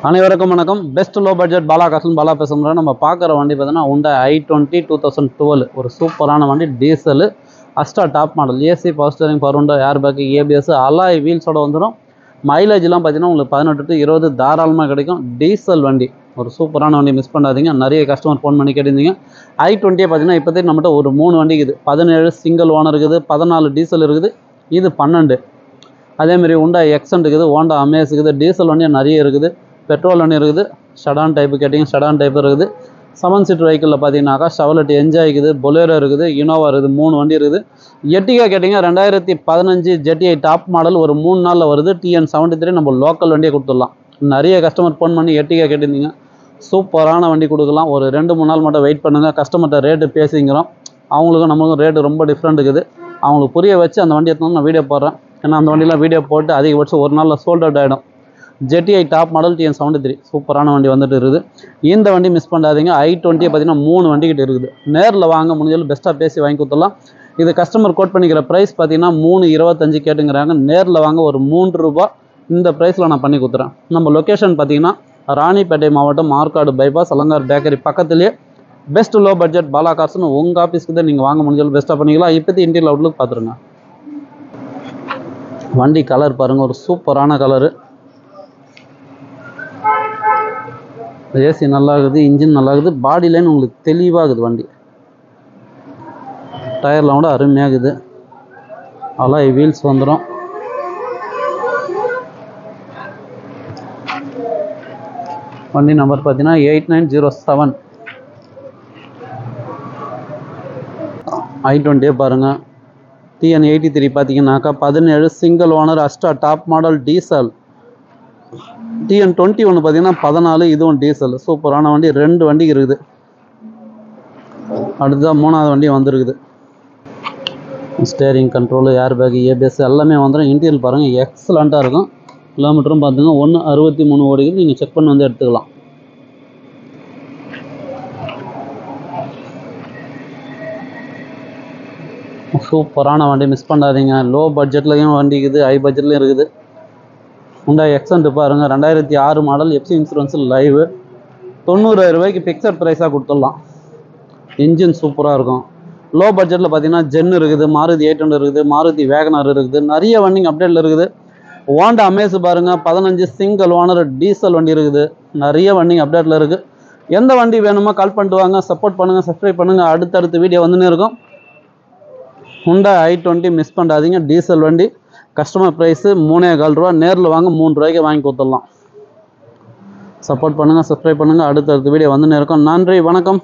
அனைவருக்கும் வணக்கம். Best low budget Bala காசுன்னு பாலா பேசுகிற நம்ம பார்க்குற வண்டி பார்த்தீங்கன்னா Hyundai i20 2012 ஒரு சூப்பரான வண்டி. Diesel Asta top model, AC, power steering, power window, airbag, ABS, alloy வீல்ஸோட வந்துடும். மைலேஜ்லாம் பார்த்தீங்கன்னா உங்களுக்கு 18 to 20 தாராளமாக கிடைக்கும். டீசல் வண்டி ஒரு சூப்பரான வண்டி, மிஸ் பண்ணாதீங்க. நிறைய கஸ்டமர் ஃபோன் பண்ணி கேட்டிருந்தீங்க. i20 பார்த்தீங்கன்னா இப்போதைக்கு நம்மகிட்ட ஒரு 3 வண்டி இருக்குது. 17 சிங்கிள் ஓனர் இருக்குது, 14 டீசல் இருக்குது, இது 12. அதேமாதிரி Hyundai Accent இருக்குது, Honda Amaze இருக்குது. டீசல் வண்டியாக நிறைய இருக்குது, பெட்ரோல் வண்டி இருக்குது, ஷடான் டைப்பு கேட்டிங்க ஷடான் டைப் இருக்குது. 7 சீட் வெஹிக்கிளில் பார்த்தீங்கன்னாக்கா ஷவலட் என்ஜாய் இருக்குது, பொலேரோ இருக்குது, இனோவா இருக்குது, 3 வண்டி இருக்குது. எட்டிகா கேட்டிங்க 2015 ஜெட்டிஐ டாப் மாடல் ஒரு 3 நாளில் வருது. TN73 நம்ம லோக்கல் வண்டியை கொடுத்துடலாம். நிறைய கஸ்டமர் ஃபோன் பண்ணி எட்டிகா கேட்டிருந்தீங்க. சூப்பரான வண்டி கொடுக்கலாம். ஒரு 2-3 நாள் மட்டும் வெயிட் பண்ணுங்கள். கஸ்டமர்கிட்ட ரேட்டு பேசிங்கிறோம். அவங்களுக்கும் நம்மளுக்கும் ரேட்டு ரொம்ப டிஃப்ரெண்ட் இருக்குது. அவங்களுக்கு புரிய வச்சு அந்த வண்டி எடுத்து நான் வீடியோ போடுறேன். ஏன்னா அந்த வண்டியெலாம் வீடியோ போட்டு அதிகபட்சம் ஒரு நாளில் சோல்ட் அவுட் ஆகிடும். ஜெட்டிஐ டாப் மாடல் TN73 சூப்பரான வண்டி வந்துட்டு இருக்குது. இந்த வண்டி மிஸ் பண்ணாதீங்க. i20 பார்த்தீங்கன்னா 3 வண்டிக்கிட்ட இருக்குது. நேரில் வாங்க, முடிஞ்சாலும் பெஸ்ட்டாக பேசி வாங்கி கொடுத்துடலாம். இது கஸ்டமர் கோட் பண்ணிக்கிற ப்ரைஸ் பார்த்தீங்கன்னா 3.25 கேட்டுங்கிறாங்க. நேரில் வாங்க, ஒரு 3 ரூபா இந்த ப்ரைஸில் நான் பண்ணி கொடுத்துறேன். நம்ம லொக்கேஷன் பார்த்தீங்கன்னா ராணிப்பேட்டை மாவட்டம், ஆற்காடு பைபாஸ், அலங்கார் பேக்கரி பக்கத்துலேயே பெஸ்ட் லோ பட்ஜெட் பாலா காசுன்னு உங்கள் ஆஃபீஸ்க்கு தான் நீங்கள் வாங்க முடிஞ்சாலும் பெஸ்ட்டாக பண்ணிக்கலாம். இப்போத்தி இன்டீரியல் அவுட்லுக் பார்த்துருங்க. வண்டி கலர் பாருங்கள், ஒரு சூப்பரான கலரு. ஏசி நல்லா இருக்குது, இன்ஜின் நல்லா இருக்குது, பாடி லைன் உங்களுக்கு தெளிவாகுது. வண்டி டயர்லாம் கூட அருமையாகுது. அலாய் வீல்ஸ் வந்துடும். வண்டி நம்பர் பார்த்தீங்கன்னா 8907. i20 பாருங்கள். TN83 பார்த்தீங்கன்னாக்கா 17 single owner அஸ்டா top model diesel. TN21 பார்த்தீங்கன்னா 14, இதுவும் டீசல். சூப்பரான வண்டி. 2 வண்டி இருக்குது. அடுத்ததான் 3வது வண்டி வந்துருக்குது. Steering control, air bag, ABS எல்லாமே வந்துடும். இன்டீரியல் பாருங்கள், எக்ஸலண்ட்டாக இருக்கும். கிலோமீட்டரும் பார்த்தீங்கன்னா 163 ஓடிக்குது. நீங்கள் செக் பண்ணி வந்து எடுத்துக்கலாம். சூப்பரான வண்டி, மிஸ் பண்ணாதீங்க. லோ பட்ஜெட்லேயும் வண்டி இருக்குது, ஹை பட்ஜெட்லேயும் இருக்குது. Hyundai Accent பாருங்கள், 2006 மாடல், எஃப்சி இன்சூரன்ஸ் லைவு. 90,000 ரூபாய்க்கு ஃபிக்ஸட் ப்ரைஸாக கொடுத்துடலாம். இன்ஜின் சூப்பராக இருக்கும். லோ பட்ஜெட்டில் பார்த்தீங்கன்னா ஜென் இருக்குது, மாருதி 800 இருக்குது, மாருதி வேகனர் இருக்குது, நிறைய வண்டிங்க அப்டேட்டில் இருக்குது. Honda Amaze பாருங்கள், 15 சிங்கிள் ஓனர் டீசல் வண்டி இருக்குது. நிறைய வண்டிங்க அப்டேட்டில் இருக்குது. எந்த வண்டி வேணுமோ கால் பண்ணிட்டு வாங்க. சப்போர்ட் பண்ணுங்கள், சப்ஸ்கிரைப் பண்ணுங்கள். அடுத்தடுத்து வீடியோ வந்துன்னு இருக்கும். Hyundai i20 மிஸ் பண்ணாதீங்க. டீசல் வண்டி. கஸ்டமர் ப்ரைஸு 3.25 ரூபா. நேரில் வாங்க, 3 ரூபாய்க்கு வாங்கி கொடுத்துடலாம். சப்போர்ட் பண்ணுங்கள், சப்ஸ்கிரைப் பண்ணுங்கள். அடுத்தடுத்த வீடியோ வந்துன்னு இருக்கும். நன்றி, வணக்கம்.